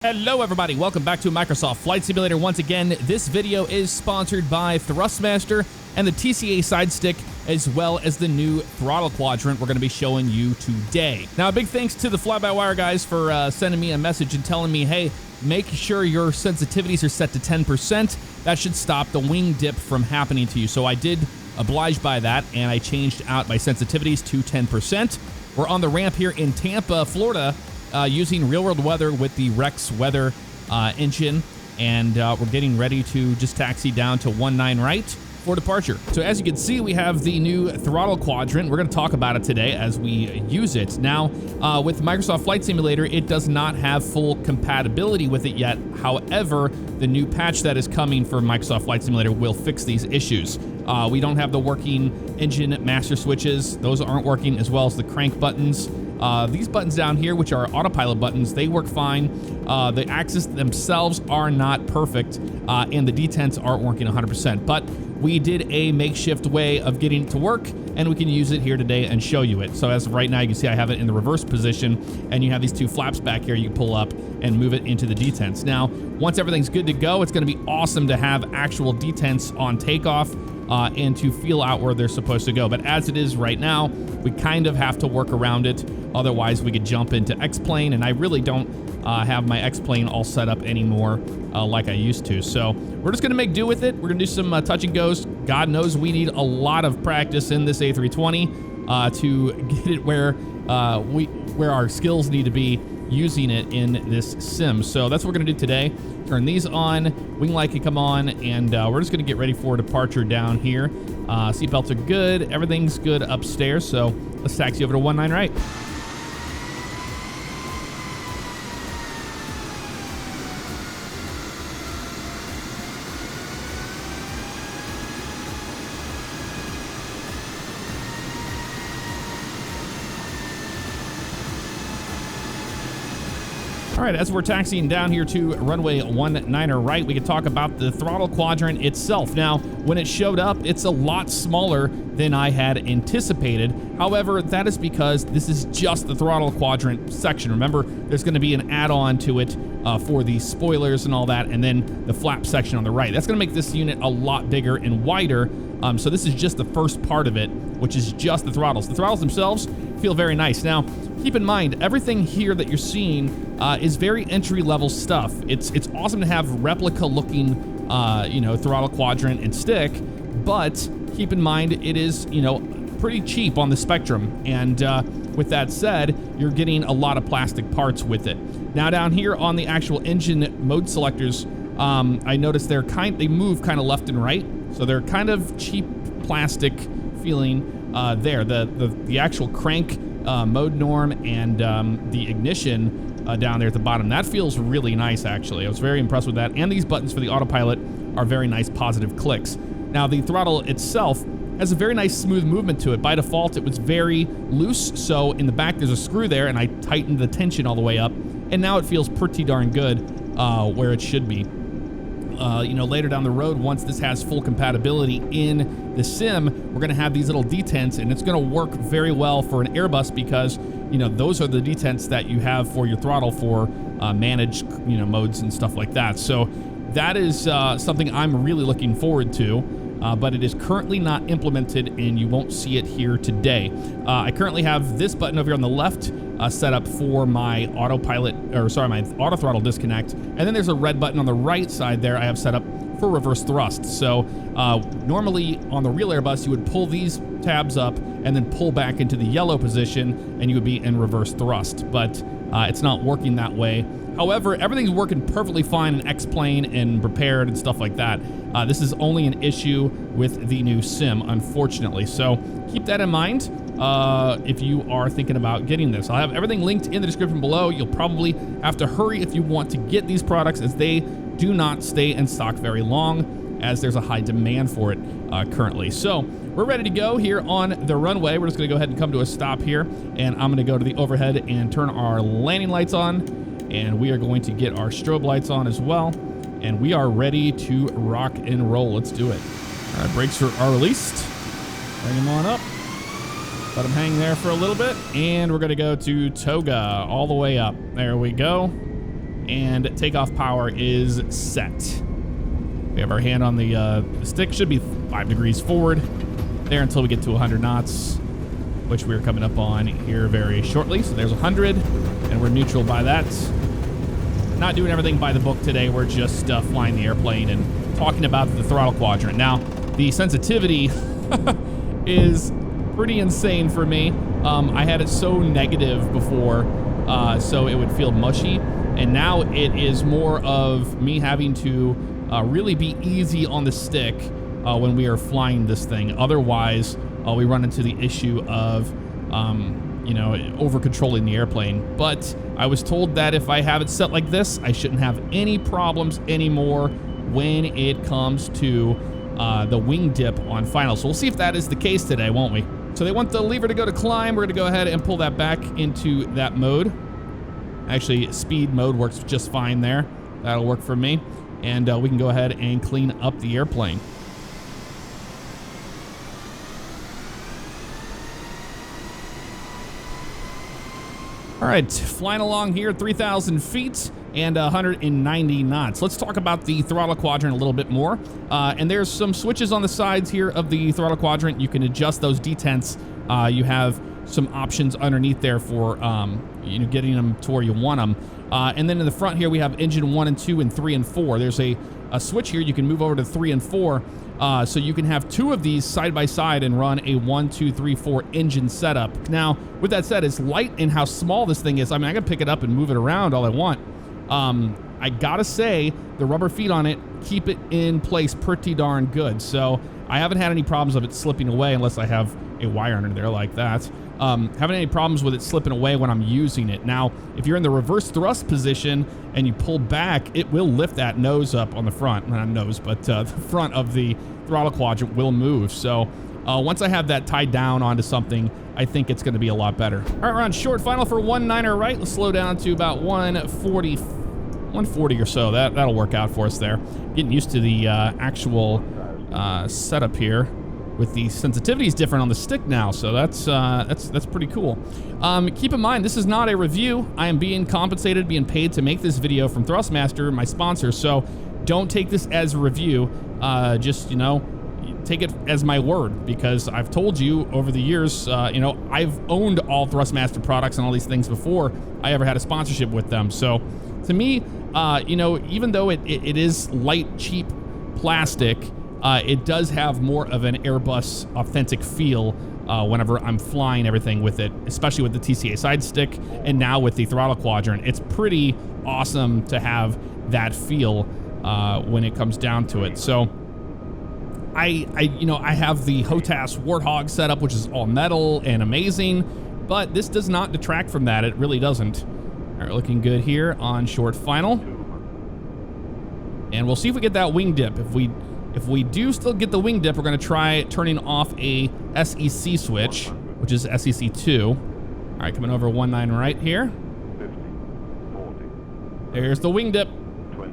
Hello everybody, welcome back to Microsoft Flight Simulator. Once again, this video is sponsored by Thrustmaster and the TCA side stick, as well as the new Throttle Quadrant we're going to be showing you today. Now, a big thanks to the fly-by-wire guys for sending me a message and telling me, hey, make sure your sensitivities are set to 10%. That should stop the wing dip from happening to you. So I did oblige by that, and I changed out my sensitivities to 10%. We're on the ramp here in Tampa, Florida, using real-world weather with the Rex weather engine, and we're getting ready to just taxi down to 19 right for departure. So as you can see, we have the new Throttle Quadrant. We're going to talk about it today as we use it. Now, with Microsoft Flight Simulator, it does not have full compatibility with it yet. However, the new patch that is coming for Microsoft Flight Simulator will fix these issues. We don't have the working engine master switches. Those aren't working, as well as the crank buttons. These buttons down here, which are autopilot buttons, they work fine. The axes themselves are not perfect, and the detents aren't working 100%. But we did a makeshift way of getting it to work, and we can use it here today and show you it. So as of right now, you can see I have it in the reverse position, and you have these two flaps back here you can pull up and move it into the detents. Now, once everything's good to go, it's going to be awesome to have actual detents on takeoff and to feel out where they're supposed to go. But as it is right now, we kind of have to work around it. Otherwise, we could jump into X-Plane, and I really don't have my X-Plane all set up anymore like I used to. So we're just going to make do with it. We're going to do some touch and goes. God knows we need a lot of practice in this A320 to get it where our skills need to be using it in this sim. So that's what we're going to do today. Turn these on, wing light can come on, and we're just going to get ready for departure down here. Seatbelts are good. Everything's good upstairs. So let's taxi over to 19 right. All right, as we're taxiing down here to runway 19 right, we can talk about the Throttle Quadrant itself. Now, when it showed up, it's a lot smaller than I had anticipated. However, that is because this is just the Throttle Quadrant section. Remember, there's going to be an add-on to it for the spoilers and all that, and then the flap section on the right. That's going to make this unit a lot bigger and wider. So this is just the first part of it, which is just the throttles. The throttles themselves feel very nice. Now, keep in mind, everything here that you're seeing is very entry-level stuff. It's awesome to have replica-looking, Throttle Quadrant and stick, but keep in mind it is, pretty cheap on the spectrum. And with that said, you're getting a lot of plastic parts with it. Now, down here on the actual engine mode selectors, I noticed they move kind of left and right, so they're kind of cheap plastic feeling there. The actual crank mode norm and the ignition down there at the bottom, that feels really nice, actually. I was very impressed with that. And these buttons for the autopilot are very nice positive clicks. Now, the throttle itself has a very nice smooth movement to it. By default, it was very loose, so in the back there's a screw there, and I tightened the tension all the way up, and now it feels pretty darn good where it should be. Later down the road, once this has full compatibility in the sim, we're going to have these little detents, and it's going to work very well for an Airbus because, those are the detents that you have for your throttle for managed, modes and stuff like that. So that is something I'm really looking forward to, but it is currently not implemented, and you won't see it here today. I currently have this button over here on the left set up for my my auto throttle disconnect, and then there's a red button on the right side there I have set up for reverse thrust. So normally on the real Airbus, you would pull these tabs up and then pull back into the yellow position, and you would be in reverse thrust, but it's not working that way. However, everything's working perfectly fine in X-Plane and prepared and stuff like that. This is only an issue with the new sim, unfortunately. So keep that in mind if you are thinking about getting this. I'll have everything linked in the description below. You'll probably have to hurry if you want to get these products, as they do not stay in stock very long, as there's a high demand for it currently. So we're ready to go here on the runway. We're just going to go ahead and come to a stop here, and I'm going to go to the overhead and turn our landing lights on, and we are going to get our strobe lights on as well, and we are ready to rock and roll. Let's do it. All right, brakes are released. Bring them on up. Let them hang there for a little bit, and we're going to go to Toga all the way up. There we go. and takeoff power is set. We have our hand on the stick. Should be 5 degrees forward there until we get to 100 knots, which we're coming up on here very shortly. So there's 100, and we're neutral by that. Not doing everything by the book today. We're just flying the airplane and talking about the throttle quadrant. Now, the sensitivity is pretty insane for me. I had it so negative before, so it would feel mushy. And now it is more of me having to really be easy on the stick when we are flying this thing. Otherwise, we run into the issue of, you know, over controlling the airplane. But I was told that if I have it set like this, I shouldn't have any problems anymore when it comes to the wing dip on final. So we'll see if that is the case today, won't we? So they want the lever to go to climb. We're gonna go ahead and pull that back into that mode. Actually, speed mode works just fine there. That'll work for me. And we can go ahead and clean up the airplane. All right, flying along here, 3,000 feet and 190 knots. Let's talk about the throttle quadrant a little bit more. And there's some switches on the sides here of the throttle quadrant. You can adjust those detents. You have some options underneath there for you know, getting them to where you want them. And then in the front here, we have engine 1 and 2 and 3 and 4. There's a switch here. You can move over to 3 and 4. So you can have 2 of these side by side and run a 1, 2, 3, 4 engine setup. Now, with that said, it's light in how small this thing is. I mean, I can pick it up and move it around all I want. I gotta say, the rubber feet on it keep it in place pretty darn good. So I haven't had any problems of it slipping away unless I have a wire under there like that. Haven't any problems with it slipping away when I'm using it. Now, if you're in the reverse thrust position and you pull back, it will lift that nose up on the front. Not nose, but the front of the throttle quadrant will move. So once I have that tied down onto something, I think it's going to be a lot better. All right, we're on short final for 1.9er right. Let's slow down to about 140 or so. That'll work out for us there. Getting used to the actual setup here. With the sensitivities different on the stick now, so that's pretty cool. Keep in mind, this is not a review. I am being compensated, being paid to make this video from Thrustmaster, my sponsor. So don't take this as a review. Just, you know, take it as my word, because I've told you over the years, you know, I've owned all Thrustmaster products and all these things before I ever had a sponsorship with them. So to me, you know, even though it is light, cheap plastic, it does have more of an Airbus authentic feel whenever I'm flying everything with it, especially with the TCA side stick and now with the throttle quadrant. It's pretty awesome to have that feel when it comes down to it. So you know, I have the HOTAS Warthog setup, which is all metal and amazing, but this does not detract from that. It really doesn't. All right, looking good here on short final. And we'll see if we get that wing dip. If we do still get the wing dip, we're going to try turning off a SEC switch, which is SEC 2. All right, coming over 1.9 right here. 50, 40. There's the wing dip. 20.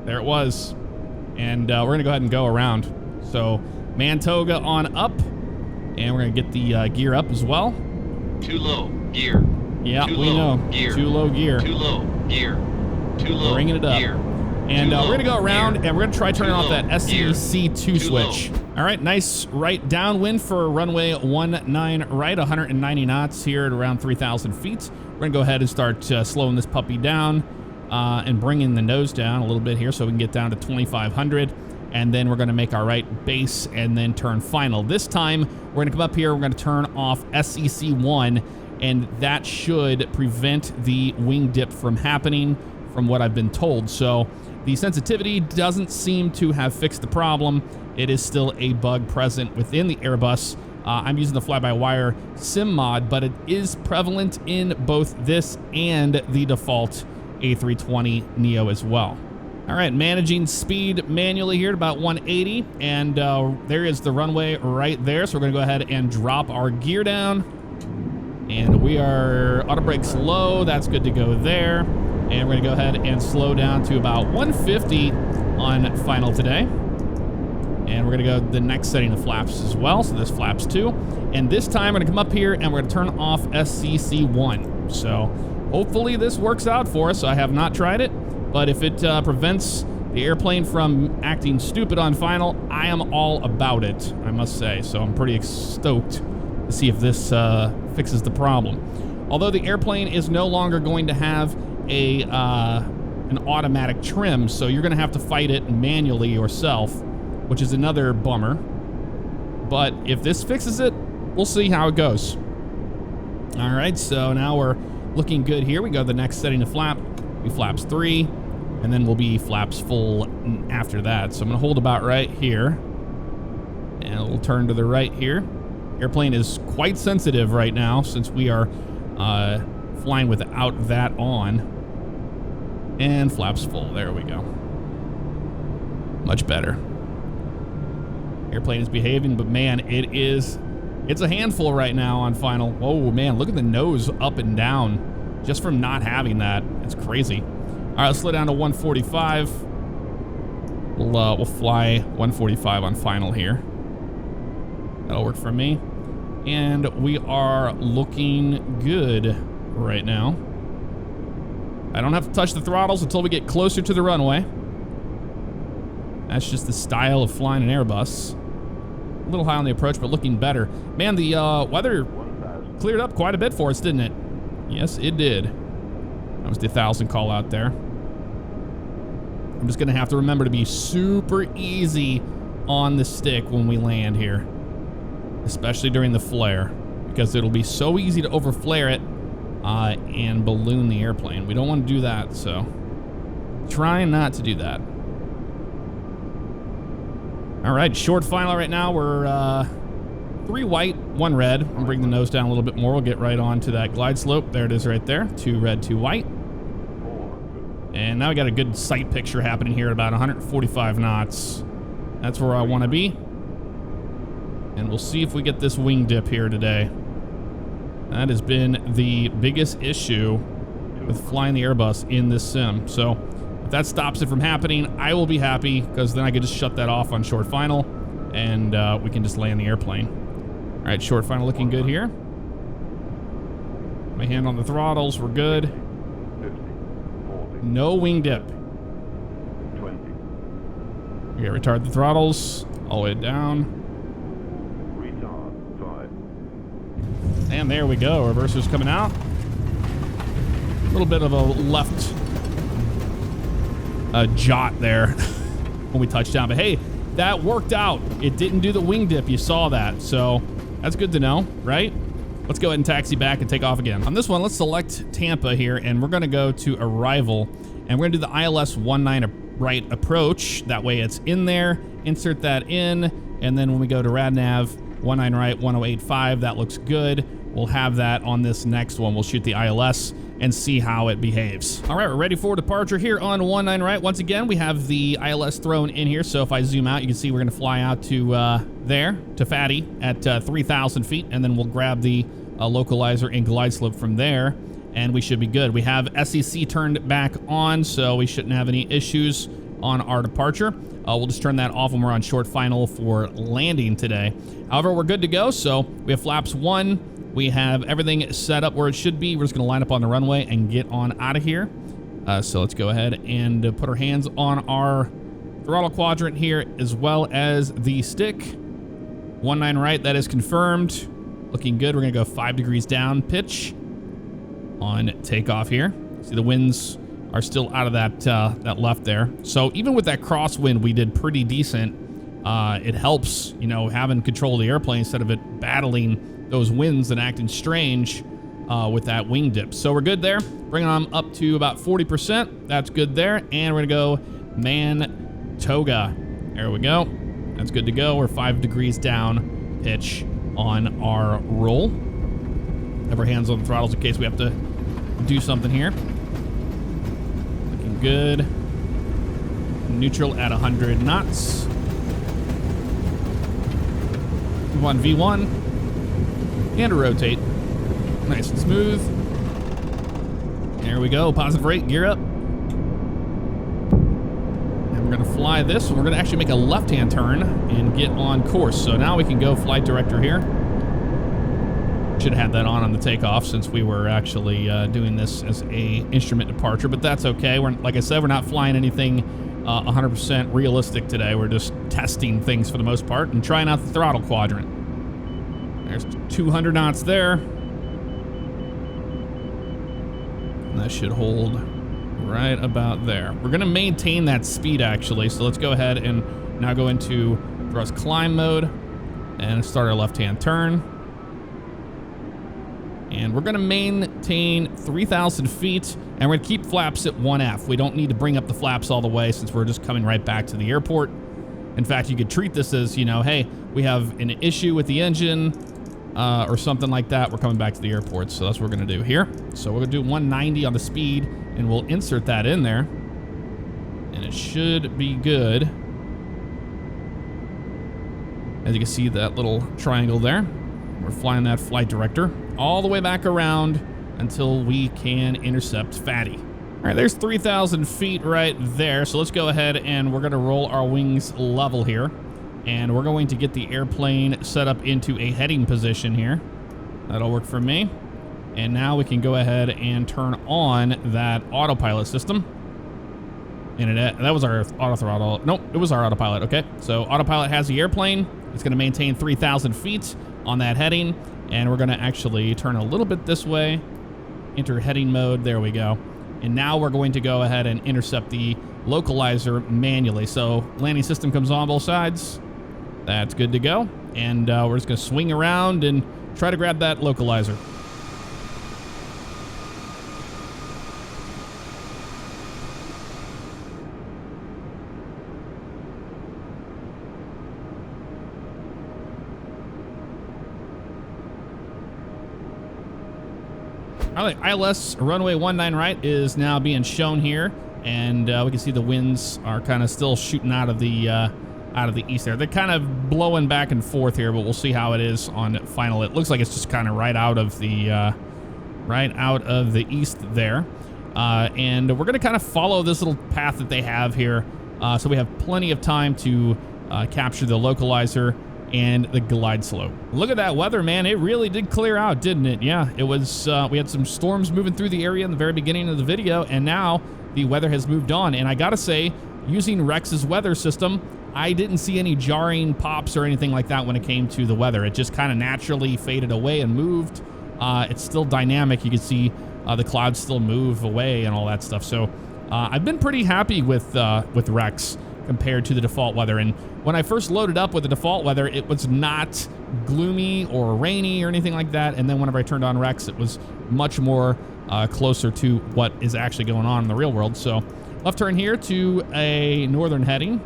There it was. And we're going to go ahead and go around. So Mantoga on up, and we're going to get the gear up as well. Too low gear. Yeah, Too we low know. gear. Too low gear. Too low gear. Too low Bringing it up. gear. And we're going to go Too low around, gear. and we're going to try turning Too off that low gear. SEC2 Too switch. low. All right, nice right downwind for runway 19 right, 190 knots here at around 3,000 feet. We're going to go ahead and start slowing this puppy down and bringing the nose down a little bit here so we can get down to 2,500. And then we're going to make our right base and then turn final. This time, we're going to come up here, we're going to turn off SEC1, and that should prevent the wing dip from happening from what I've been told. So the sensitivity doesn't seem to have fixed the problem. It is still a bug present within the Airbus. I'm using the fly-by-wire sim mod, but it is prevalent in both this and the default A320neo as well. All right, managing speed manually here at about 180, and there is the runway right there. So we're gonna go ahead and drop our gear down, and we are auto brakes low. That's good to go there. And we're gonna go ahead and slow down to about 150 on final today. And we're gonna go the next setting of flaps as well. So this flaps 2. And this time we're gonna come up here and we're gonna turn off SCC1. So hopefully this works out for us. I have not tried it, but if it prevents the airplane from acting stupid on final, I am all about it, I must say. So I'm pretty stoked to see if this fixes the problem. Although the airplane is no longer going to have an automatic trim, so you're going to have to fight it manually yourself, which is another bummer. But if this fixes it, we'll see how it goes. All right, so now we're looking good here. We go to the next setting of flap. We flaps 3, and then we'll be flaps full after that. So I'm going to hold about right here, and we'll turn to the right here. Airplane is quite sensitive right now since we are flying without that on. And flaps full. There we go. Much better. Airplane is behaving, but man, it's a handful right now on final. Whoa, man, look at the nose up and down just from not having that. It's crazy. All right, let's slow down to 145. We'll fly 145 on final here. That'll work for me. And we are looking good right now. I don't have to touch the throttles until we get closer to the runway. That's just the style of flying an Airbus. A little high on the approach, but looking better. Man, the weather cleared up quite a bit for us, didn't it? Yes, it did. That was the 1,000 call out there. I'm just going to have to remember to be super easy on the stick when we land here, especially during the flare, because it'll be so easy to overflare it and balloon the airplane. We don't want to do that, so trying not to do that. All right, short final right now. We're 3 white, 1 red. I'll bring the nose down a little bit more. We'll get right on to that glide slope. There it is right there. 2 red, 2 white. And now we got a good sight picture happening here at about 145 knots. That's where I want to be. And we'll see if we get this wing dip here today. That has been the biggest issue with flying the Airbus in this sim. So if that stops it from happening, I will be happy, because then I can just shut that off on short final and we can just land the airplane. All right, short final looking good here. My hand on the throttles, we're good. 50, 40, no wing dip. 20. Okay, retard the throttles all the way down. And there we go. Reverser's coming out. A little bit of a left jot there when we touched down. But hey, that worked out. It didn't do the wing dip. You saw that. So that's good to know, right? Let's go ahead and taxi back and take off again. On this one, let's select Tampa here, and we're going to go to arrival. And we're going to do the ILS 19 right approach. That way it's in there. Insert that in. And then when we go to RadNav, 19 right, 1085, that looks good. We'll have that on this next one. We'll shoot the ILS and see how it behaves. All right, we're ready for departure here on 19 right. Once again, we have the ILS thrown in here. So if I zoom out, you can see we're gonna fly out to there, to Fatty at 3,000 feet. And then we'll grab the localizer and glide slope from there. And we should be good. We have SEC turned back on, so we shouldn't have any issues on our departure. We'll just turn that off when we're on short final for landing today. However, we're good to go. So we have flaps 1. We have everything set up where it should be. We're just going to line up on the runway and get on out of here. So let's go ahead and put our hands on our throttle quadrant here, as well as the stick. 19 right, that is confirmed. Looking good. We're going to go 5 degrees down pitch on takeoff here. See, the winds are still out of that left there. So even with that crosswind, we did pretty decent. It helps, you know, having control of the airplane instead of it battling those winds and acting strange with that wing dip. So we're good there. Bringing them up to about 40%. That's good there. And we're gonna go Mantoga. There we go. That's good to go. We're 5 degrees down pitch on our roll. Have our hands on the throttles in case we have to do something here. Looking good. Neutral at 100 knots. Move on V1. And a rotate. Nice and smooth. There we go. Positive rate. Gear up. And we're going to fly this. We're going to actually make a left-hand turn and get on course. So now we can go flight director here. Should have had that on the takeoff since we were actually doing this as a instrument departure, but that's okay. Like I said, we're not flying anything 100% realistic today. We're just testing things for the most part and trying out the throttle quadrant. There's 200 knots there. And that should hold right about there. We're going to maintain that speed actually, so let's go ahead and now go into thrust climb mode and start our left-hand turn. And we're going to maintain 3,000 feet, and we're going to keep flaps at 1F. We don't need to bring up the flaps all the way since we're just coming right back to the airport. In fact, you could treat this as, you know, hey, we have an issue with the engine or something like that. We're coming back to the airport, so that's what we're going to do here. So we're going to do 190 on the speed, and we'll insert that in there, and it should be good. As you can see, that little triangle there. We're flying that flight director all the way back around until we can intercept Fatty. All right, there's 3,000 feet right there. So let's go ahead and we're going to roll our wings level here. And we're going to get the airplane set up into a heading position here. That'll work for me. And now we can go ahead and turn on that autopilot system. And that was our auto throttle. Nope, it was our autopilot. Okay, so autopilot has the airplane. It's going to maintain 3,000 feet on that heading. And we're going to actually turn a little bit this way. Enter heading mode. There we go. And now we're going to go ahead and intercept the localizer manually. So landing system comes on both sides. That's good to go. And we're just going to swing around and try to grab that localizer. All right, ILS runway 19 right is now being shown here, and we can see the winds are kind of still shooting out of the east there. They're kind of blowing back and forth here, but we'll see how it is on final. It looks like it's just kind of right out of the east there, and we're going to kind of follow this little path that they have here, so we have plenty of time to capture the localizer and the glide slope. Look at that weather, man. It really did clear out, didn't it? Yeah, it was, we had some storms moving through the area in the very beginning of the video, and now the weather has moved on. And I gotta say, using Rex's weather system, I didn't see any jarring pops or anything like that when it came to the weather. It just kind of naturally faded away and moved. It's still dynamic. You can see the clouds still move away and all that stuff. So I've been pretty happy with Rex compared to the default weather. And when I first loaded up with the default weather, it was not gloomy or rainy or anything like that. And then whenever I turned on Rex, it was much more closer to what is actually going on in the real world. So left turn here to a northern heading,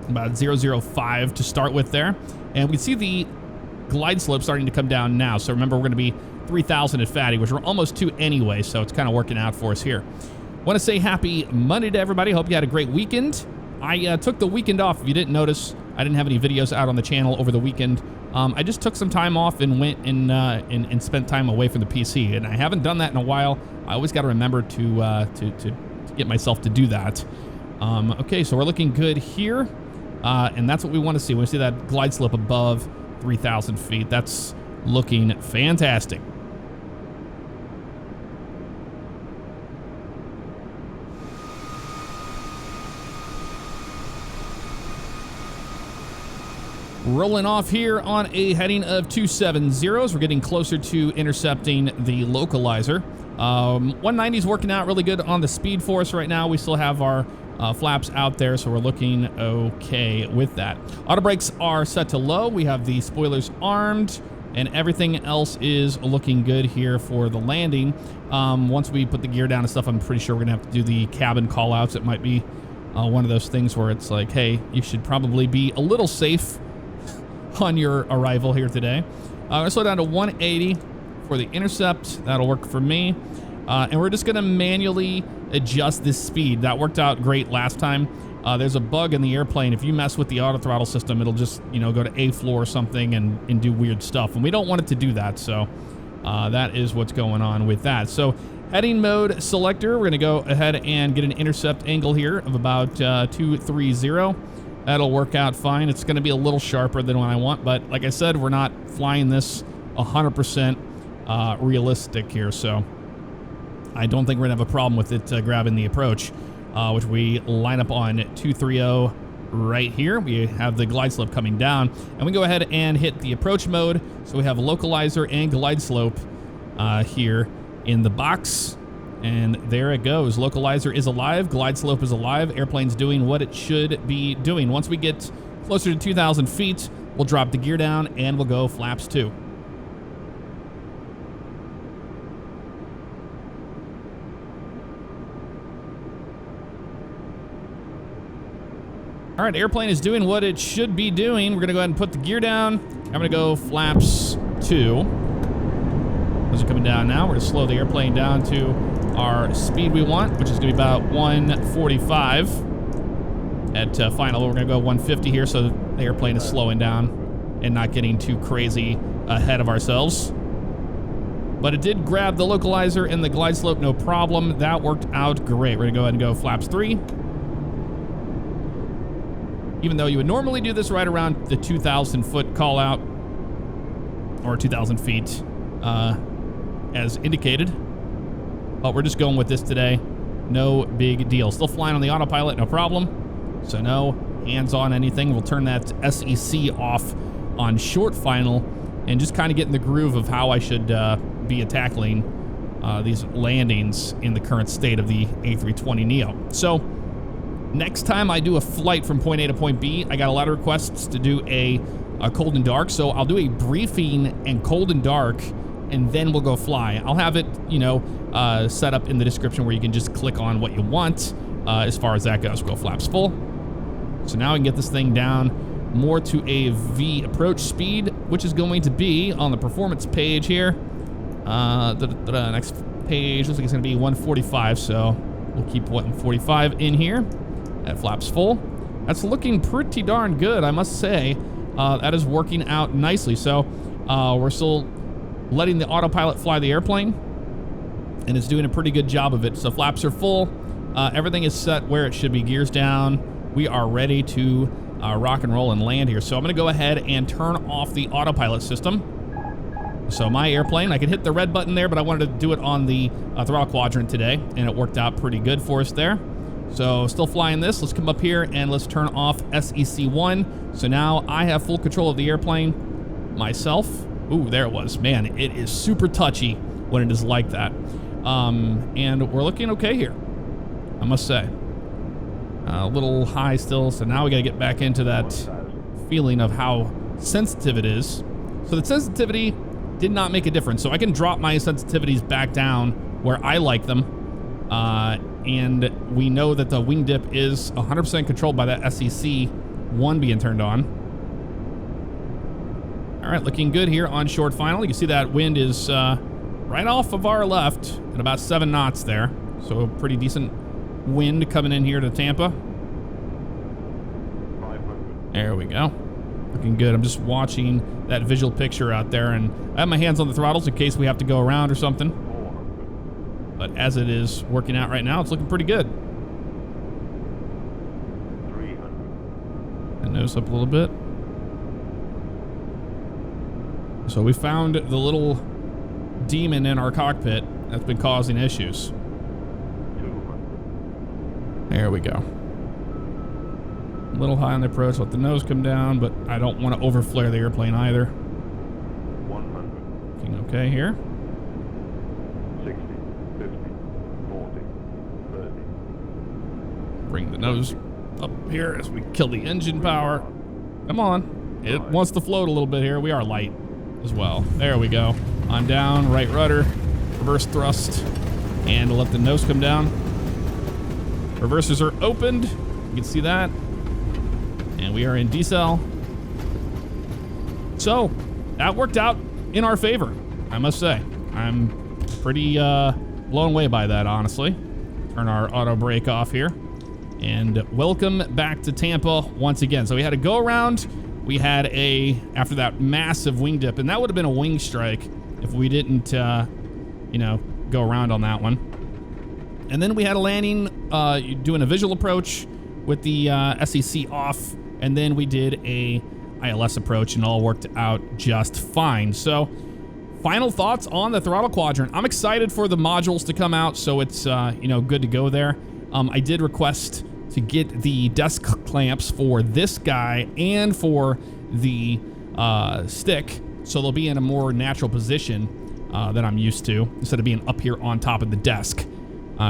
about 005 to start with there. And we can see the glide slope starting to come down now. So remember, we're going to be 3,000 at Fatty, which we're almost to anyway. So it's kind of working out for us here. Want to say happy Monday to everybody. Hope you had a great weekend. I took the weekend off. If you didn't notice, I didn't have any videos out on the channel over the weekend. I just took some time off and went and spent time away from the PC, and I haven't done that in a while. I always got to remember to get myself to do that. Okay, so we're looking good here, and that's what we want to see. We want to see that glide slope above 3,000 feet. That's looking fantastic. Rolling off here on a heading of 270. We're getting closer to intercepting the localizer. 190 is working out really good on the speed for us right now. We still have our flaps out there, so we're looking okay with that. Auto brakes are set to low. We have the spoilers armed, and everything else is looking good here for the landing. Once we put the gear down and stuff, I'm pretty sure we're going to have to do the cabin call-outs. It might be one of those things where it's like, hey, you should probably be a little safe on your arrival here today. I'm going to slow down to 180 for the intercept. That'll work for me. And we're just going to manually adjust this speed. That worked out great last time. There's a bug in the airplane. If you mess with the auto throttle system, it'll just, go to A floor or something and do weird stuff. And we don't want it to do that. So that is what's going on with that. So heading mode selector, we're going to go ahead and get an intercept angle here of about 230. That'll work out fine. It's going to be a little sharper than what I want, but like I said, we're not flying this 100% realistic here. So I don't think we're gonna have a problem with it grabbing the approach, which we line up on 230 right here. We have the glide slope coming down, and we go ahead and hit the approach mode. So we have localizer and glide slope here in the box, and there it goes. Localizer is alive, glide slope is alive, airplane's doing what it should be doing. Once we get closer to 2,000 feet, we'll drop the gear down and we'll go flaps 2. All right, airplane is doing what it should be doing. We're gonna go ahead and put the gear down. I'm gonna go flaps 2. Those are coming down now. We're gonna slow the airplane down to our speed we want, which is gonna be about 145. At final, we're gonna go 150 here, so the airplane is slowing down and not getting too crazy ahead of ourselves. But it did grab the localizer and the glide slope, no problem. That worked out great. We're gonna go ahead and go flaps 3. Even though you would normally do this right around the 2,000 foot call out, or 2,000 feet, as indicated. But we're just going with this today. No big deal. Still flying on the autopilot, no problem. So no hands on anything. We'll turn that SEC off on short final and just kind of get in the groove of how I should be tackling these landings in the current state of the A320neo. So next time I do a flight from point A to point B, I got a lot of requests to do a cold and dark, so I'll do a briefing and cold and dark, and then we'll go fly. I'll have it, you know, set up in the description where you can just click on what you want as far as that goes. We'll go flaps full. So now we can get this thing down more to a V approach speed, which is going to be on the performance page here. The next page looks like it's going to be 145, so we'll keep 145 in here. At flaps full. That's looking pretty darn good, I must say. That is working out nicely. So we're still letting the autopilot fly the airplane, and it's doing a pretty good job of it. So flaps are full. Everything is set where it should be. Gears down. We are ready to rock and roll and land here. So I'm going to go ahead and turn off the autopilot system. So my airplane, I could hit the red button there, but I wanted to do it on the throttle quadrant today, and it worked out pretty good for us there. So still flying this. Let's come up here and let's turn off SEC1. So now I have full control of the airplane myself. Ooh, there it was. Man, it is super touchy when it is like that. And we're looking okay here, I must say. A little high still, so now we got to get back into that feeling of how sensitive it is. So the sensitivity did not make a difference. So I can drop my sensitivities back down where I like them. And we know that the wing dip is 100% controlled by that SEC1 being turned on. All right, looking good here on short final. You can see that wind is right off of our left at about 7 knots there. So a pretty decent wind coming in here to Tampa. 500. There we go. Looking good. I'm just watching that visual picture out there, and I have my hands on the throttles in case we have to go around or something. 400. But as it is working out right now, it's looking pretty good. 300. And nose up a little bit. So we found the little demon in our cockpit that's been causing issues. 200. There we go. A little high on the approach, let the nose come down, but I don't want to overflare the airplane either. 100. Looking okay here. 60. 50. 40. 30. Bring the nose up here as we kill the engine power. Come on. It wants to float a little bit here. We are light as well. There we go. On down, right rudder, reverse thrust, and we'll let the nose come down. Reversers are opened. You can see that. And we are in decel. So that worked out in our favor, I must say. I'm pretty blown away by that, honestly. Turn our auto brake off here. And welcome back to Tampa once again. So we had a go around. We had after that massive wing dip, and that would have been a wing strike if we didn't, you know, go around on that one. And then we had a landing, doing a visual approach with the SEC off, and then we did a ILS approach, and all worked out just fine. So final thoughts on the throttle quadrant. I'm excited for the modules to come out, so it's you know, good to go there. I did request to get the desk clamps for this guy and for the stick, so they'll be in a more natural position that I'm used to, instead of being up here on top of the desk.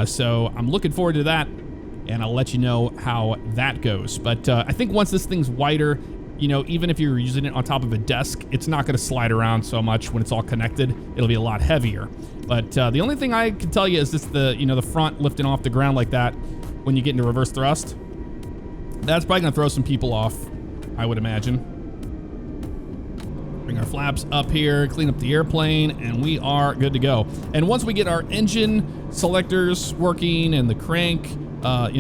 So I'm looking forward to that, and I'll let you know how that goes. But I think once this thing's wider, you know, even if you're using it on top of a desk, it's not going to slide around so much when it's all connected. It'll be a lot heavier. But the only thing I can tell you is this, the front lifting off the ground like that when you get into reverse thrust. That's probably going to throw some people off, I would imagine. Bring our flaps up here, clean up the airplane, and we are good to go. And once we get our engine selectors working and the crank, you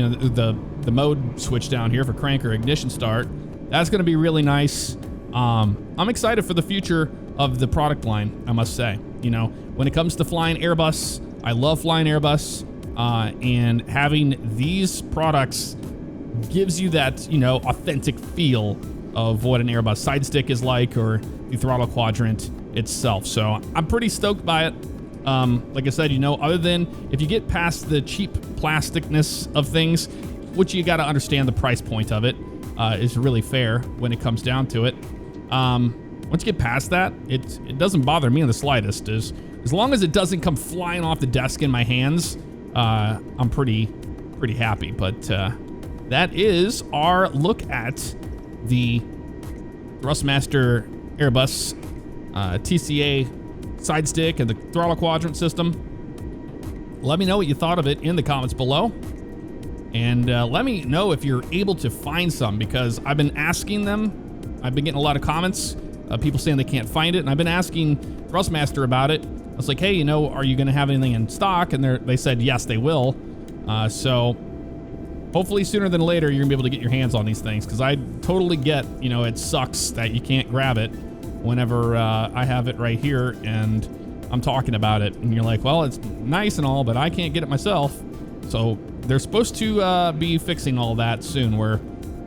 know, the mode switch down here for crank or ignition start, that's going to be really nice. I'm excited for the future of the product line, I must say. You know, when it comes to flying Airbus, I love flying Airbus, and having these products gives you that, you know, authentic feel of what an Airbus side stick is like, or the throttle quadrant itself. So I'm pretty stoked by it. Like I said, you know, other than if you get past the cheap plasticness of things, which you got to understand the price point of it, is really fair when it comes down to it. Once you get past that, it doesn't bother me in the slightest. As long as it doesn't come flying off the desk in my hands, I'm pretty happy. But that is our look at the Thrustmaster Airbus TCA side stick and the throttle quadrant system. Let me know what you thought of it in the comments below. And let me know if you're able to find some, because I've been asking them. I've been getting a lot of comments, people saying they can't find it, and I've been asking Thrustmaster about it. I was like, hey, you know, are you going to have anything in stock? And they said, yes, they will. So hopefully sooner than later, you're going to be able to get your hands on these things, because I totally get, you know, it sucks that you can't grab it whenever I have it right here and I'm talking about it. And you're like, well, it's nice and all, but I can't get it myself. So they're supposed to be fixing all that soon, where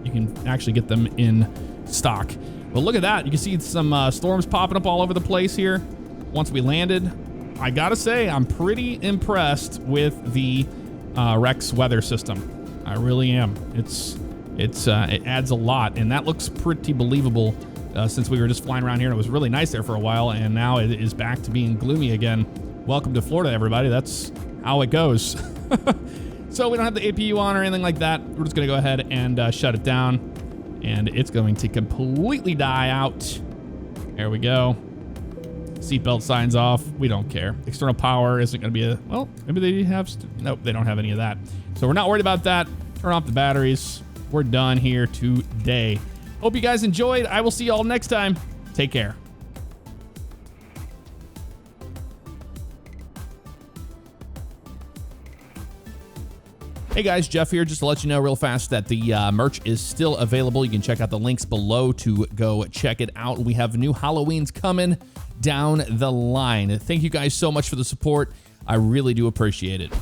you can actually get them in stock. But look at that. You can see some storms popping up all over the place here once we landed. I gotta say, I'm pretty impressed with the Rex weather system. I really am. It adds a lot, and that looks pretty believable since we were just flying around here and it was really nice there for a while, and now it is back to being gloomy again. Welcome to Florida, everybody. That's how it goes. So we don't have the APU on or anything like that. We're just going to go ahead and shut it down, and it's going to completely die out. There we go. Seatbelt signs off. We don't care. External power isn't going to be a... Well, maybe they have... Nope, they don't have any of that. So we're not worried about that. Turn off the batteries. We're done here today. Hope you guys enjoyed. I will see you all next time. Take care. Hey guys, Jeff here, just to let you know real fast that the merch is still available. You can check out the links below to go check it out. We have new Halloweens coming down the line. Thank you guys so much for the support. I really do appreciate it.